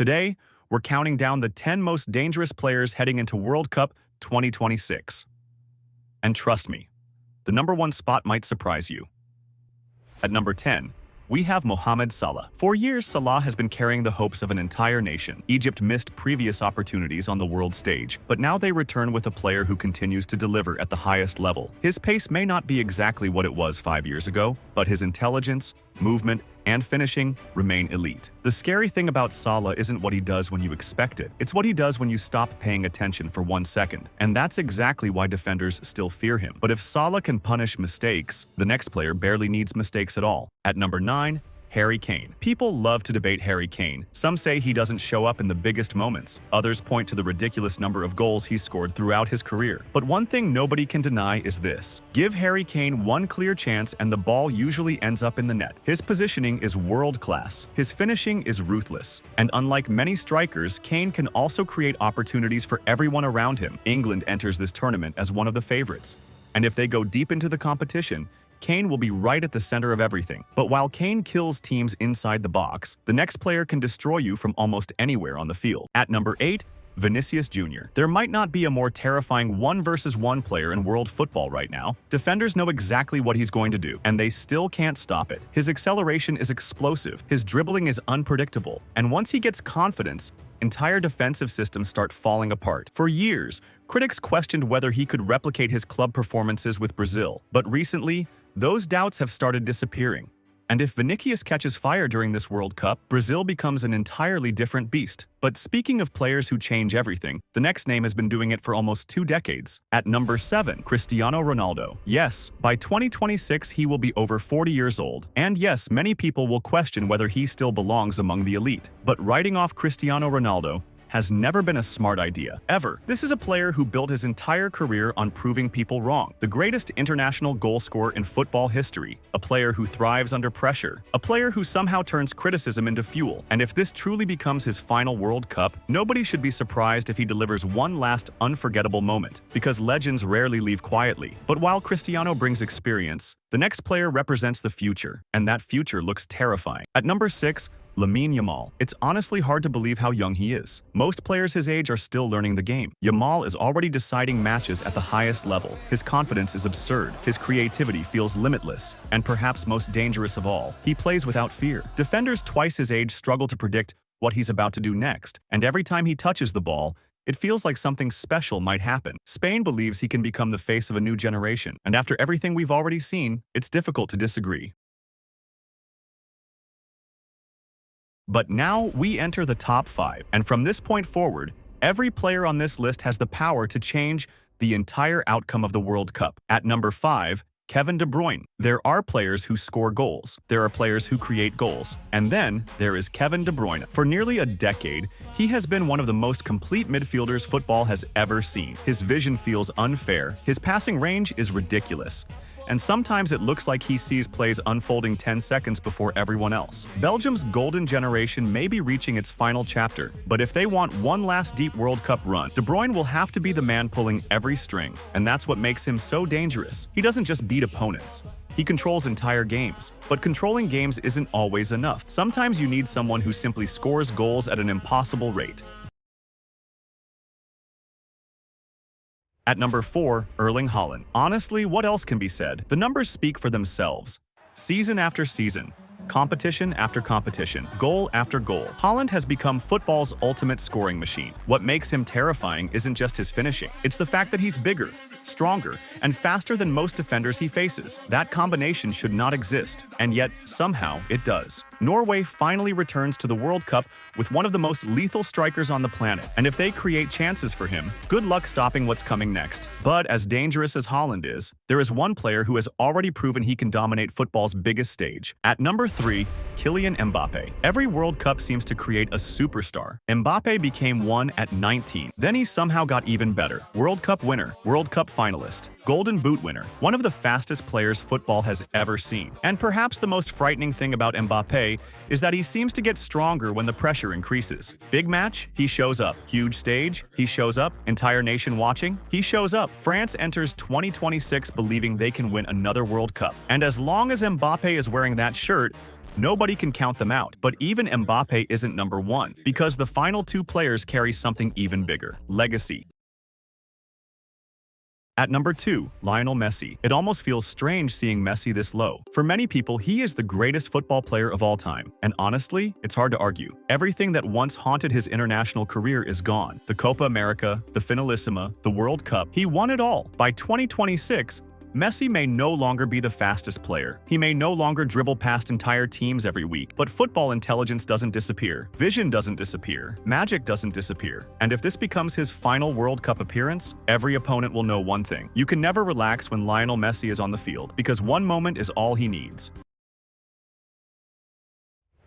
Today, we're counting down the 10 most dangerous players heading into World Cup 2026. And trust me, the number one spot might surprise you. At number 10, we have Mohamed Salah. For years, Salah has been carrying the hopes of an entire nation. Egypt missed previous opportunities on the world stage, but now they return with a player who continues to deliver at the highest level. His pace may not be exactly what it was 5 years ago, but his intelligence, movement, and finishing remain elite. The scary thing about Salah isn't what he does when you expect it. It's what he does when you stop paying attention for 1 second. And that's exactly why defenders still fear him. But if Salah can punish mistakes, the next player barely needs mistakes at all. At number 9, Harry Kane. People love to debate Harry Kane. Some say he doesn't show up in the biggest moments. Others point to the ridiculous number of goals he's scored throughout his career. But one thing nobody can deny is this. Give Harry Kane one clear chance and the ball usually ends up in the net. His positioning is world-class. His finishing is ruthless. And unlike many strikers, Kane can also create opportunities for everyone around him. England enters this tournament as one of the favorites. And if they go deep into the competition, Kane will be right at the center of everything. But while Kane kills teams inside the box, the next player can destroy you from almost anywhere on the field. At number 8, Vinicius Jr. There might not be a more terrifying 1-versus-1 player in world football right now. Defenders know exactly what he's going to do, and they still can't stop it. His acceleration is explosive, his dribbling is unpredictable, and once he gets confidence, entire defensive systems start falling apart. For years, critics questioned whether he could replicate his club performances with Brazil, but recently, those doubts have started disappearing. And if Vinicius catches fire during this World Cup, Brazil becomes an entirely different beast. But speaking of players who change everything, the next name has been doing it for almost 2 decades. At number 7, Cristiano Ronaldo. Yes, by 2026 he will be over 40 years old. And yes, many people will question whether he still belongs among the elite. But writing off Cristiano Ronaldo has never been a smart idea, ever. This is a player who built his entire career on proving people wrong. The greatest international goal scorer in football history, a player who thrives under pressure, a player who somehow turns criticism into fuel. And if this truly becomes his final World Cup, nobody should be surprised if he delivers one last unforgettable moment, because legends rarely leave quietly. But while Cristiano brings experience, the next player represents the future, and that future looks terrifying. At number 6, Lamine Yamal. It's honestly hard to believe how young he is. Most players his age are still learning the game. Yamal is already deciding matches at the highest level. His confidence is absurd. His creativity feels limitless. And perhaps most dangerous of all, he plays without fear. Defenders twice his age struggle to predict what he's about to do next. And every time he touches the ball, it feels like something special might happen. Spain believes he can become the face of a new generation. And after everything we've already seen, it's difficult to disagree. But now we enter the top 5, and from this point forward, every player on this list has the power to change the entire outcome of the World Cup. At number 5, Kevin De Bruyne. There are players who score goals, there are players who create goals, and then there is Kevin De Bruyne. For nearly a decade, he has been one of the most complete midfielders football has ever seen. His vision feels unfair, his passing range is ridiculous, and sometimes it looks like he sees plays unfolding 10 seconds before everyone else. Belgium's golden generation may be reaching its final chapter, but if they want one last deep World Cup run, De Bruyne will have to be the man pulling every string, and that's what makes him so dangerous. He doesn't just beat opponents. He controls entire games. But controlling games isn't always enough. Sometimes you need someone who simply scores goals at an impossible rate. At number 4, Erling Haaland. Honestly, what else can be said? The numbers speak for themselves. Season after season, competition after competition, goal after goal, Haaland has become football's ultimate scoring machine. What makes him terrifying isn't just his finishing. It's the fact that he's bigger, stronger, and faster than most defenders he faces. That combination should not exist, and yet somehow it does. Norway finally returns to the World Cup with one of the most lethal strikers on the planet, and if they create chances for him, good luck stopping what's coming next. But as dangerous as Haaland is, there is one player who has already proven he can dominate football's biggest stage. At number 3, Kylian Mbappe. Every World Cup seems to create a superstar. Mbappe became one at 19. Then he somehow got even better. World Cup winner, World Cup finalist, Golden Boot winner, one of the fastest players football has ever seen. And perhaps the most frightening thing about Mbappe is that he seems to get stronger when the pressure increases. Big match, he shows up. Huge stage, he shows up. Entire nation watching, he shows up. France enters 2026 believing they can win another World Cup. And as long as Mbappe is wearing that shirt, Nobody can count them out, but even Mbappe isn't number one, because the final two players carry something even bigger: legacy. At number 2, Lionel Messi. It almost feels strange seeing Messi this low. For many people, he is the greatest football player of all time. And honestly, it's hard to argue. Everything that once haunted his international career is gone. The Copa America, the Finalissima, the World Cup. He won it all. By 2026, Messi may no longer be the fastest player. He may no longer dribble past entire teams every week, but football intelligence doesn't disappear. Vision doesn't disappear. Magic doesn't disappear. And if this becomes his final World Cup appearance, every opponent will know one thing: you can never relax when Lionel Messi is on the field, because one moment is all he needs.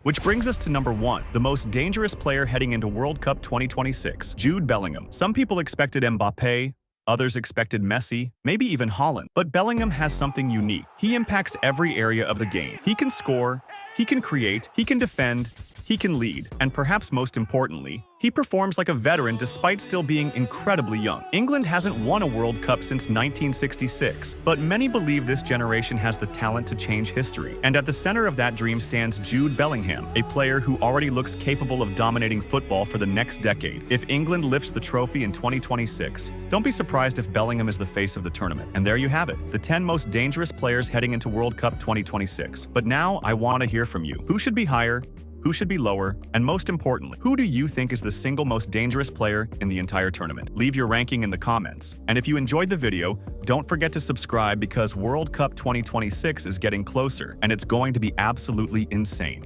Which brings us to number 1, the most dangerous player heading into World Cup 2026, Jude Bellingham. Some people expected Mbappe, others expected Messi, maybe even Haaland. But Bellingham has something unique. He impacts every area of the game. He can score, he can create, he can defend, he can lead, and perhaps most importantly, he performs like a veteran despite still being incredibly young. England hasn't won a World Cup since 1966, but many believe this generation has the talent to change history. And at the center of that dream stands Jude Bellingham, a player who already looks capable of dominating football for the next decade. If England lifts the trophy in 2026, don't be surprised if Bellingham is the face of the tournament. And there you have it, the 10 most dangerous players heading into World Cup 2026. But now I want to hear from you. Who should be higher? Who should be lower? And most importantly, who do you think is the single most dangerous player in the entire tournament? Leave your ranking in the comments. And if you enjoyed the video, don't forget to subscribe, because World Cup 2026 is getting closer, and it's going to be absolutely insane.